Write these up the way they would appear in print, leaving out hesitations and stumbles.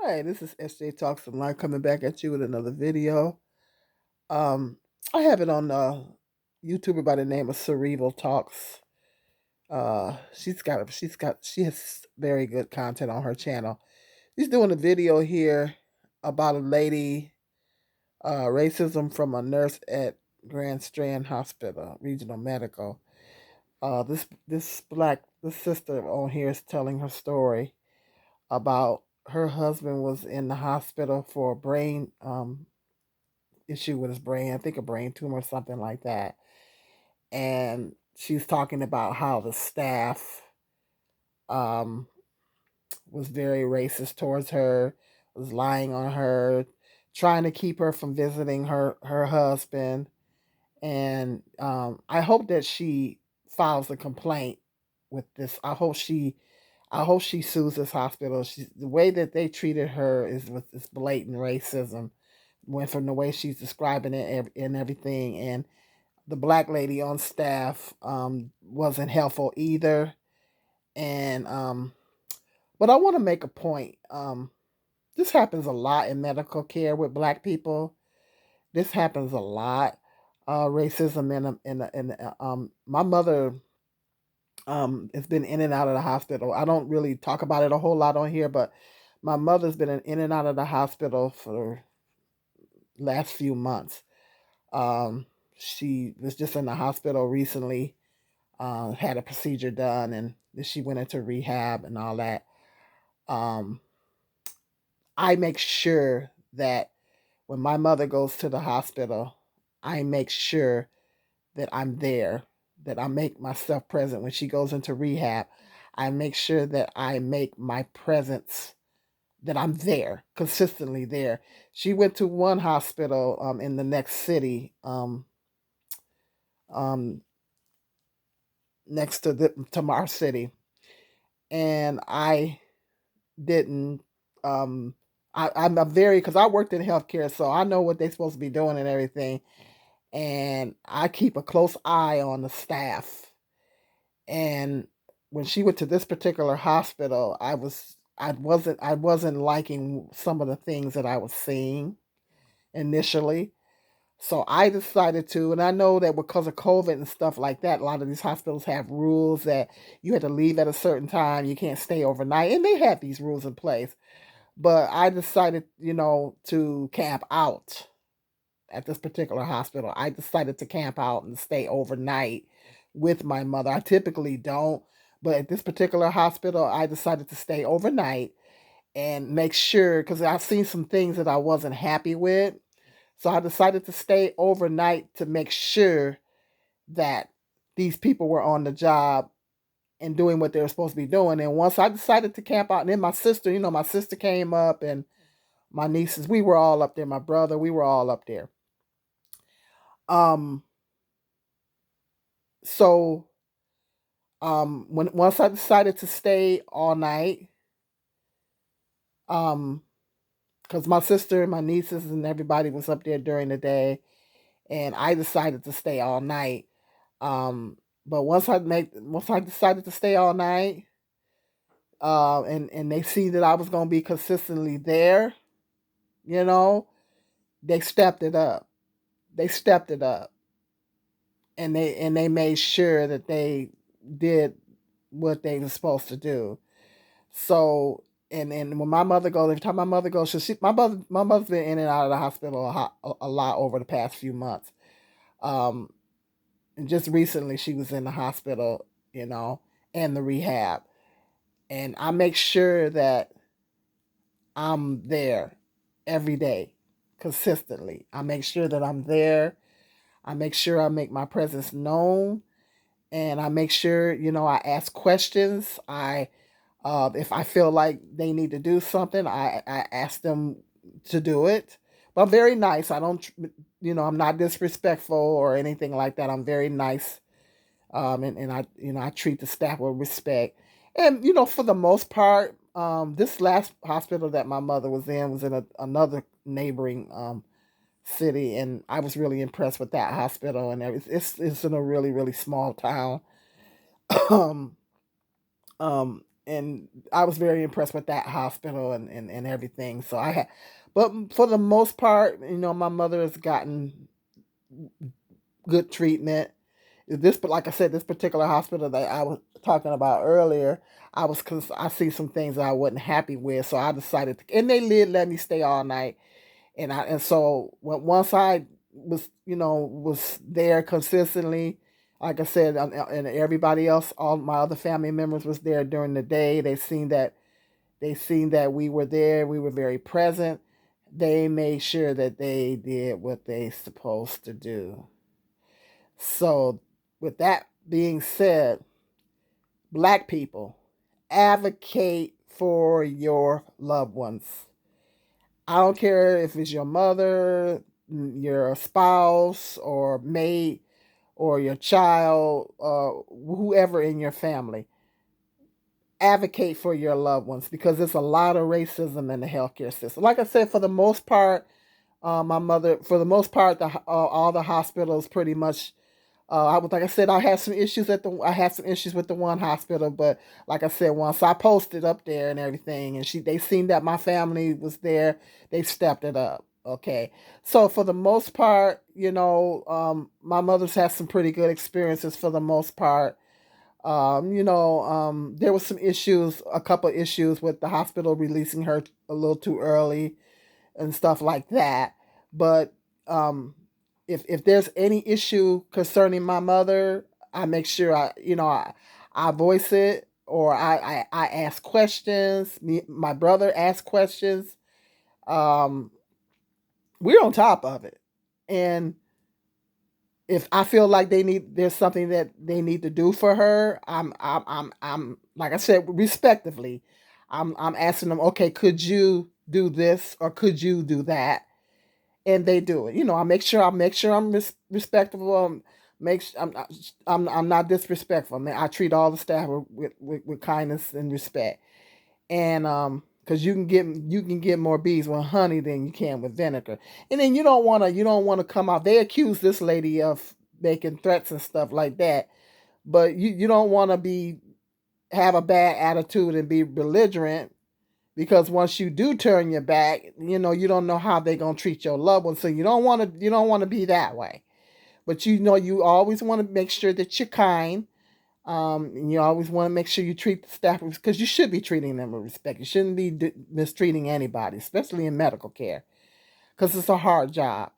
Hi, this is SJ Talks and Live coming back at you with another video. Um, I have it on YouTuber by the name of Cerebral Talks. She has very good content on her channel. She's doing a video here about a lady, racism from a nurse at Grand Strand Hospital, Regional Medical. This sister on here is telling her story about her husband was in the hospital for a brain issue with his brain. I think a brain tumor or something like that. And she's talking about how the staff um, was very racist towards her, was lying on her, trying to keep her from visiting her husband. And I hope that she files a complaint with this. I hope she sues this hospital. The way that they treated her is with this blatant racism. Went from the way she's describing it and everything, and the black lady on staff wasn't helpful either. And but I want to make a point. This happens a lot in medical care with black people. This happens a lot. Racism my mother has been in and out of the hospital. I don't really talk about it a whole lot on here, but my mother's been in and out of the hospital for last few months. Um, she was just in the hospital recently, had a procedure done, and then she went into rehab and all that. Um, I make sure that when my mother goes to the hospital, I make sure that I'm there, that I make myself present. When she goes into rehab, I make sure that I make my presence, that I'm there, consistently there. She went to one hospital in the next city, um, next to our city, and I didn't. Um, I'm a very because I worked in healthcare, so I know what they're supposed to be doing and everything, and I keep a close eye on the staff. And when she went to this particular hospital, I wasn't liking some of the things that I was seeing initially. So I decided to, and I know that because of COVID and stuff like that, a lot of these hospitals have rules that you had to leave at a certain time, you can't stay overnight, and they have these rules in place. But I decided, to camp out at this particular hospital. I decided to camp out and stay overnight with my mother. I typically don't, but at this particular hospital, I decided to stay overnight and make sure because I've seen some things that I wasn't happy with. So I decided to stay overnight to make sure that these people were on the job and doing what they were supposed to be doing. And once I decided to camp out, and then my sister came up and my nieces, we were all up there, my brother, we were all up there. Um, so when once I decided to stay all night, um, because my sister and my nieces and everybody was up there during the day, and I decided to stay all night. But once I decided to stay all night, and they see that I was gonna be consistently there, you know, they stepped it up. They stepped it up, and they made sure that they did what they were supposed to do. So, and when my mother goes, every time my mother goes, my mother's been in and out of the hospital a lot over the past few months. Um, and just recently she was in the hospital, and the rehab. And I make sure that I'm there every day, consistently. I make sure that I'm there. I make sure I make my presence known, and I make sure, I ask questions. If I feel like they need to do something, I ask them to do it. But I'm very nice. I don't, I'm not disrespectful or anything like that. I'm very nice. And I treat the staff with respect. And, for the most part, this last hospital that my mother was in another neighboring city. And I was really impressed with that hospital. And it's in a really, really small town. um, um, and I was very impressed with that hospital and everything. So I had, but for the most part, my mother has gotten good treatment. This, but like I said, this particular hospital that I was talking about earlier, I see some things that I wasn't happy with, so I decided to, and they let me stay all night, and so once I was there consistently, like I said, and everybody else, all my other family members was there during the day. They seen that we were there. We were very present. They made sure that they did what they supposed to do. So, with that being said, black people, advocate for your loved ones. I don't care if it's your mother, your spouse, or mate, or your child, whoever in your family. Advocate for your loved ones because there's a lot of racism in the healthcare system. Like I said, for the most part, my mother, for the most part, all the hospitals pretty much. Like I said, I had some issues with the one hospital, but like I said, once I posted up there and everything, and they seen that my family was there, they stepped it up. Okay, so for the most part, my mother's had some pretty good experiences for the most part. There was a couple of issues with the hospital releasing her a little too early and stuff like that. But um, if there's any issue concerning my mother, I make sure I voice it, or I ask questions. My brother asks questions. Um, we're on top of it, and if I feel like there's something that they need to do for her, I'm like I said, respectively, I'm asking them, okay, could you do this or could you do that? And they do it. I make sure I'm respectable. I'm not disrespectful. I mean, I treat all the staff with kindness and respect. And because you can get more bees with honey than you can with vinegar. And then you don't wanna come out. They accuse this lady of making threats and stuff like that, but you don't want to be have a bad attitude and be belligerent, because once you do turn your back, you don't know how they're gonna treat your loved ones. So you don't want to be that way. But you always want to make sure that you're kind. And you always want to make sure you treat the staff, because you should be treating them with respect. You shouldn't be mistreating anybody, especially in medical care, because it's a hard job.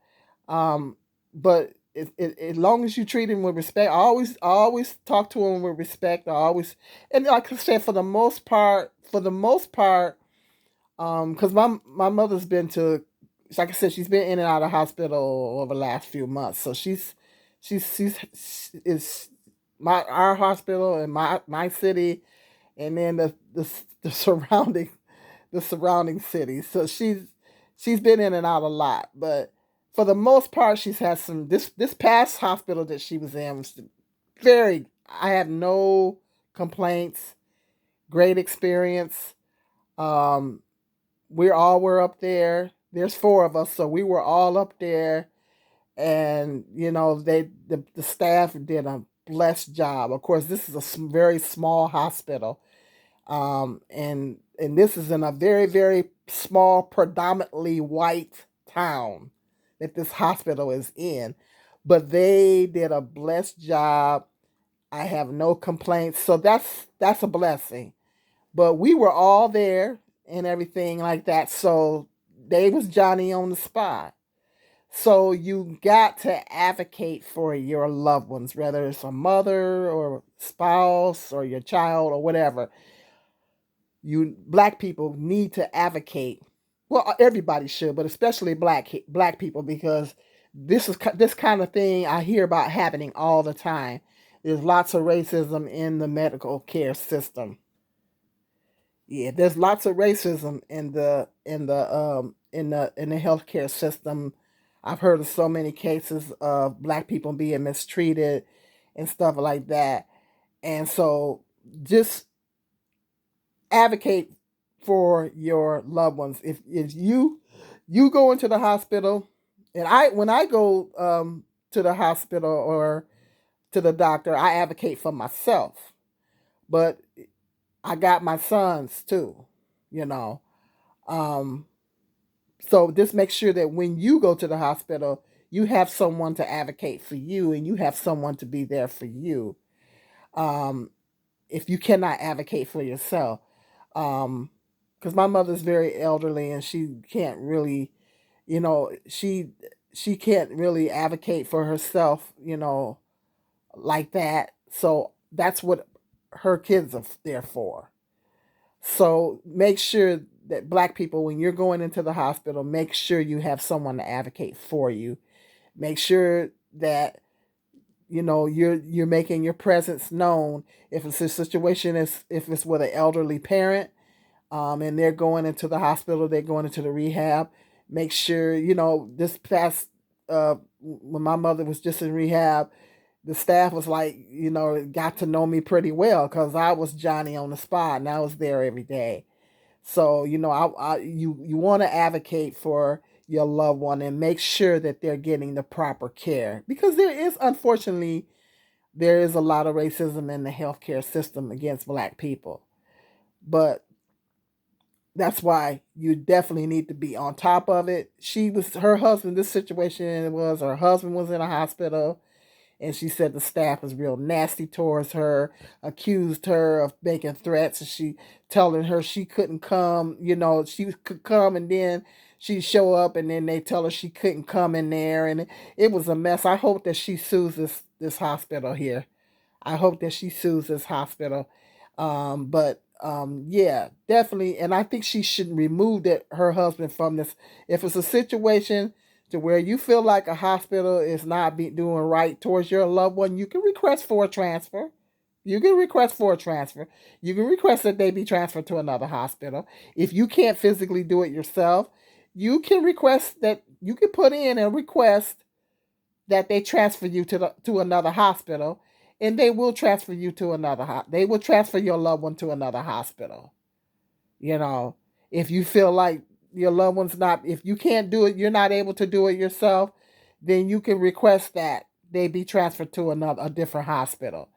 But as long as you treat them with respect, I always talk to them with respect. And like I said, for the most part, because my mother's been to, like I said, she's been in and out of hospital over the last few months. So she's is my our hospital in my city, and then the surrounding the surrounding cities. So she's been in and out a lot, but for the most part, she's had some. This past hospital that she was in was very. I have no complaints. Great experience. Um, we all were up there. There's four of us, so we were all up there, and the staff did a blessed job. Of course, this is a very small hospital, and this is in a very very small, predominantly white town that this hospital is in, but they did a blessed job. I have no complaints, so that's a blessing. But we were all there and everything like that. So they was Johnny on the spot. So you got to advocate for your loved ones, whether it's a mother or spouse or your child or whatever. You black people need to advocate. Well, everybody should, but especially black people, because this kind of thing I hear about happening all the time. There's lots of racism in the medical care system. Yeah, there's lots of racism in the healthcare system. I've heard of so many cases of black people being mistreated and stuff like that. And so just advocate for your loved ones. If you go into the hospital, and I when I go to the hospital or to the doctor, I advocate for myself. But I got my sons too, you know. Um, so just make sure that when you go to the hospital, you have someone to advocate for you and you have someone to be there for you. Um, if you cannot advocate for yourself, because my mother's very elderly and she can't really, you know, she can't really advocate for herself, you know, like that. So that's what her kids are there for. So make sure that black people, when you're going into the hospital, make sure you have someone to advocate for you. Make sure that you know you're making your presence known. If it's a situation, as if it's with an elderly parent, and they're going into the hospital, they're going into the rehab. Make sure you know this past when my mother was just in rehab, the staff was like, you know, got to know me pretty well because I was Johnny on the spot and I was there every day. So you know, you want to advocate for your loved one and make sure that they're getting the proper care because there is unfortunately there is a lot of racism in the healthcare system against black people. But that's why you definitely need to be on top of it. She was her husband. This situation was her husband was in a hospital and she said the staff was real nasty towards her, accused her of making threats, and she telling her she couldn't come. You know, she could come, and then she'd show up, and then they tell her she couldn't come in there, and it was a mess. I hope that she sues this hospital here. I hope that she sues this hospital. But yeah, definitely. And I think she should remove her husband from this. If it's a situation to where you feel like a hospital is not doing right towards your loved one, you can request for a transfer. You can request for a transfer. You can request that they be transferred to another hospital. If you can't physically do it yourself, you can request that you can put in a request that they transfer you to another hospital, and they will transfer you to they will transfer your loved one to another hospital. You know, if you feel like your loved one's not, if you can't do it, you're not able to do it yourself, then you can request that they be transferred to a different hospital.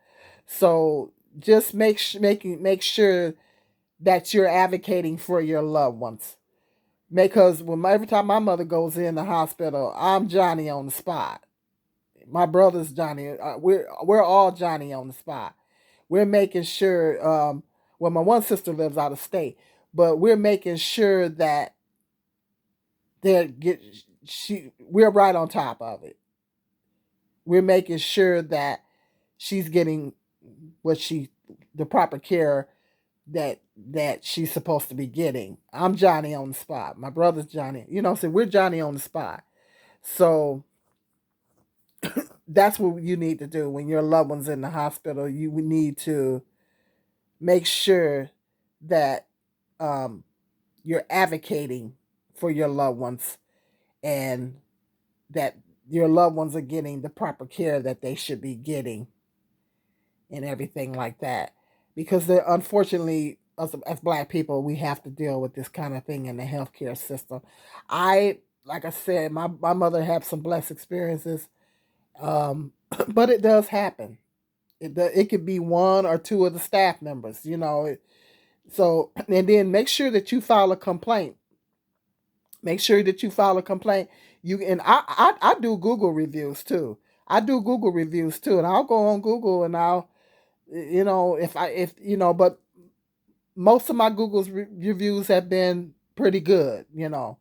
So just make sure that you're advocating for your loved ones. Because every time my mother goes in the hospital, I'm Johnny on the spot. My brother's Johnny. We're all Johnny on the spot. We're making sure. Well, my one sister lives out of state, but we're making sure that they get. We're right on top of it. We're making sure that she's getting what the proper care that she's supposed to be getting. I'm Johnny on the spot. My brother's Johnny. You know, so we're Johnny on the spot. So that's what you need to do when your loved one's in the hospital. You need to make sure that um, you're advocating for your loved ones and that your loved ones are getting the proper care that they should be getting and everything like that. Because unfortunately, as black people, we have to deal with this kind of thing in the healthcare system. Like I said, my mother had some blessed experiences, but it does happen. It could be one or two of the staff members, you know. So, and then make sure that you file a complaint. Make sure that you file a complaint. You and I do Google reviews too. I do Google reviews too, and I'll go on Google and I'll, you know, if you know, but most of my Google's reviews have been pretty good, you know,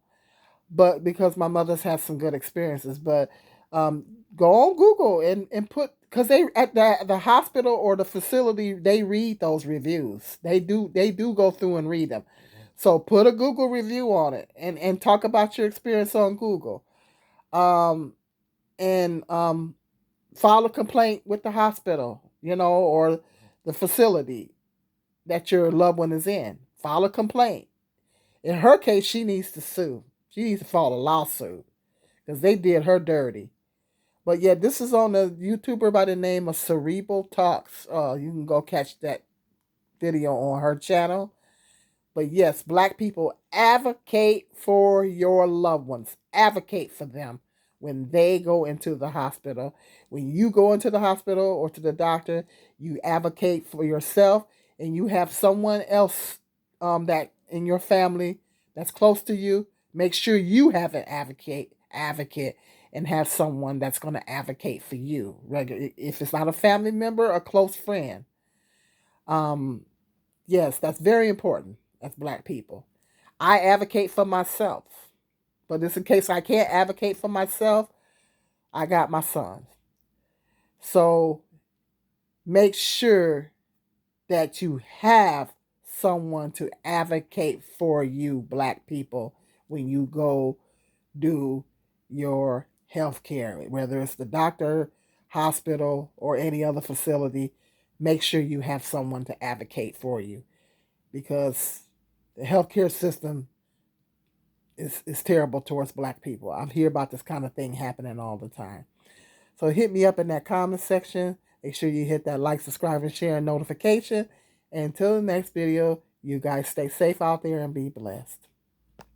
but because my mother's had some good experiences. But um, go on Google and put because they at the hospital or the facility they read those reviews. They do go through and read them. So put a Google review on it and talk about your experience on Google. Um, and file a complaint with the hospital, you know, or the facility that your loved one is in. File a complaint. In her case, she needs to sue. She needs to file a lawsuit because they did her dirty. But yeah, this is on a YouTuber by the name of Cerebral Talks. You can go catch that video on her channel. But yes, black people, advocate for your loved ones. Advocate for them when they go into the hospital. When you go into the hospital or to the doctor, you advocate for yourself and you have someone else that in your family that's close to you, make sure you have an advocate and have someone that's going to advocate for you. If it's not a family member, a close friend. Um, yes, that's very important as Black people. I advocate for myself, but just in case I can't advocate for myself, I got my sons. So make sure that you have someone to advocate for you, Black people, when you go do your health care, whether it's the doctor, hospital, or any other facility. Make sure you have someone to advocate for you, because the healthcare system is terrible towards Black people. I hear about this kind of thing happening all the time. So hit me up in that comment section. Make sure you hit that like, subscribe, and share and notification. And until the next video, you guys stay safe out there and be blessed.